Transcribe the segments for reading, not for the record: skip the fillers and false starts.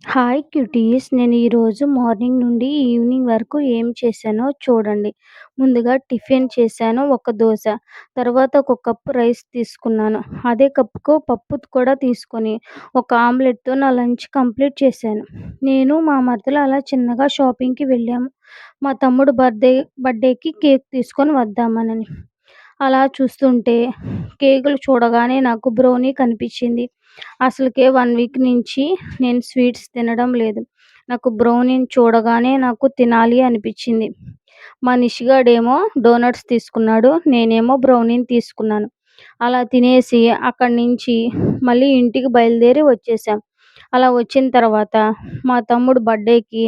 Hi cuties. నేను ఈరోజు morning నుండి ఈవినింగ్ వరకు ఏం చేశానో చూడండి. ముందుగా టిఫిన్ చేశాను, ఒక దోస. తర్వాత ఒక కప్పు రైస్ తీసుకున్నాను. అదే కప్పుకు పప్పు కూడా తీసుకొని ఒక ఆమ్లెట్‌తో నా లంచ్ కంప్లీట్ చేశాను. నేను మా మరదలు అలా చిన్నగా షాపింగ్‌కి వెళ్ళాము. మా తమ్ముడు బర్త్‌డేకి కేక్ తీసుకొని వద్దామనని. అలా చూస్తుంటే కేకులు చూడగానే నాకు బ్రౌనీ కనిపించింది. అసలుకే 1 వీక్ నుంచి నేను స్వీట్స్ తినడం లేదు. నాకు బ్రౌనీని చూడగానే నాకు తినాలి అనిపించింది. మా నిషిగాడేమో డోనట్స్ తీసుకున్నాడు. నేనేమో బ్రౌనీని తీసుకున్నాను. అలా తినేసి అక్కడి నుంచి మళ్ళీ ఇంటికి బయలుదేరి వచ్చేసాం. అలా వచ్చిన తర్వాత మా తమ్ముడు బర్త్‌డేకి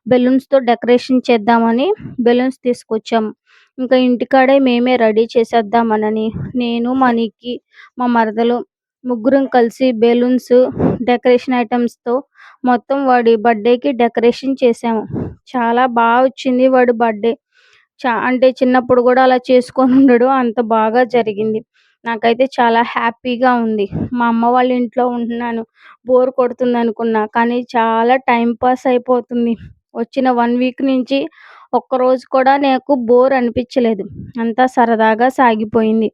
బెలూన్స్‌తో డెకరేషన్ చేద్దామని బెలూన్స్ తీసుకొచ్చాం. ఇంకా ఇంటికాడే మేమే రెడీ చేసేద్దామనని నేను, మా నిక్కీ, మా మరదలు ముగ్గురం కలిసి బెలూన్స్, డెకరేషన్ ఐటెమ్స్‌తో మొత్తం వాడి బర్త్‌డేకి డెకరేషన్ చేశాము. చాలా వచ్చింది వాడి బర్త్‌డే. అంటే చిన్నప్పుడు గూడా అలా చేసుకొనుండడు. అంత బాగా జరిగింది. నాకైతే చాలా హ్యాపీగా ఉంది. మా అమ్మ వాళ్ళ ఇంట్లో ఉంటున్నాను. బోర్ కొడుతుందనుకున్నా. కానీ చాలా టైమ్ పాస్ అయిపోతుంది. వచ్చిన 1 వీక్ నుంచి ఒక్కరోజు కూడా నాకు బోర్ అనిపించలేదు. అంతా సరదాగా సాగిపోయింది.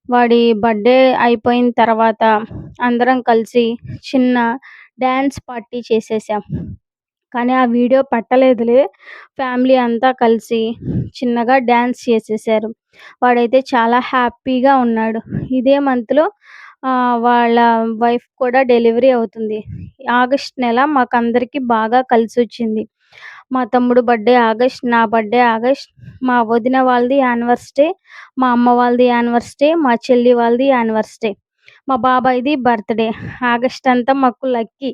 వాడి బర్త్‌డే అయిపోయిన తర్వాత అందరం కలిసి చిన్న డాన్స్ పార్టీ చేసేసాం. కానీ ఆ వీడియో పెట్టలేదులే. ఫ్యామిలీ అంతా కలిసి చిన్నగా డాన్స్ చేసేసారు. వాడైతే చాలా హ్యాపీగా ఉన్నాడు. ఇదే మంత్‌లో వాళ్ళ వైఫ్ కూడా డెలివరీ అవుతుంది. ఆగస్ట్ నెల మాకందరికీ బాగా కలిసొచ్చింది. మా తమ్ముడు బర్త్‌డే ఆగస్ట్, నా బర్త్‌డే ఆగస్ట్, మా వదిన వాళ్ళది యానివర్సరీ, మా అమ్మ వాళ్ళది యానివర్సరీ, మా చెల్లి వాళ్ళది యానివర్సరీ, మా బాబాయ్‌ది బర్త్‌డే. ఆగస్ట్ అంతా మాకు లక్కీ.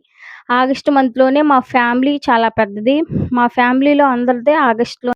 ఆగస్ట్ మంత్‌లోనే మా ఫ్యామిలీ చాలా పెద్దది. మా ఫ్యామిలీలో అందరిది ఆగస్ట్‌లో